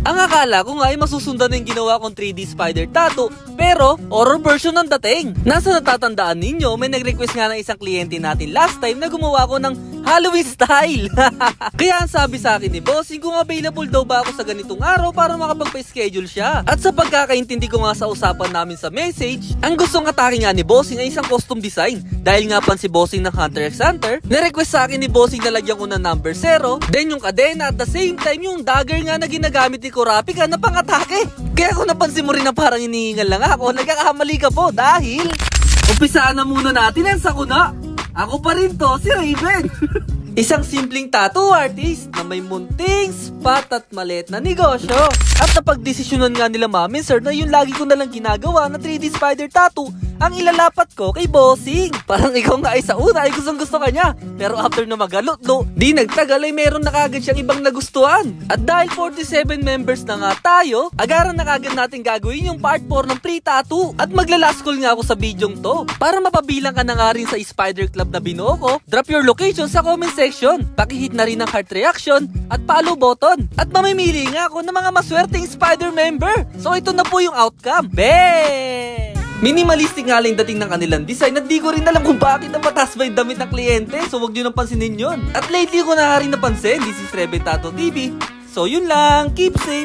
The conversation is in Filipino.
Ang akala ko nga ay masusundan na yung ginawa kong 3D spider tattoo, pero horror version ng dating. Nasa natatandaan ninyo, may nag-request nga ng isang kliyente natin last time na gumawa ko ng Halloween style. Kaya ang sabi sa akin ni Bossing kung available daw ba ako sa ganitong araw para makapagpa-schedule siya. At sa pagkakaintindi ko nga sa usapan namin sa message, ang gustong atake nga ni Bossing ay isang custom design. Dahil nga pan si Bossing ng Hunter x Hunter, na-request sa akin ni Bossing na lagyan ko ng number 0, then yung kadena at the same time yung dagger nga na ginagamit ni Kurapika na pang-atake. Kaya kung napansin mo rin na parang inihingal lang ako, nagkakamali ka po dahil umpisaan na muna natin ang sakuna. Ako pa rin to, si Raven. Isang simpleng tattoo artist na may munting spot at maliit na negosyo. At napagdesisyonan nga nila Mami Sir na yung lagi ko nalang ginagawa na 3D spider tattoo ang ilalapat ko kay Bossing. Parang ikaw nga ay sa una ay gustong gusto ka niya. Pero after na magalot, di nagtagal ay meron na kagad siyang ibang nagustuhan. At dahil 47 members na nga tayo, agaran na kagad natin gagawin yung part 4 ng pre-tattoo. At magla-last call nga ako sa bidyong to. Para mapabilang ka na nga rin sa Spider Club na binuo ko, drop your location sa comment section. Pakihit na rin ng heart reaction at follow button. At mamimili nga ako ng mga maswerteng Spider member. So ito na po yung outcome. Bang! Minimalistic nga lang dating ng kanilang design at di ko rin alam kung bakit na mataas ba yung damit ng kliyente. So wag nyo nang pansinin yun. At lately ko na rin napansin, this is Rebe Tattoo TV. So yun lang, keep safe!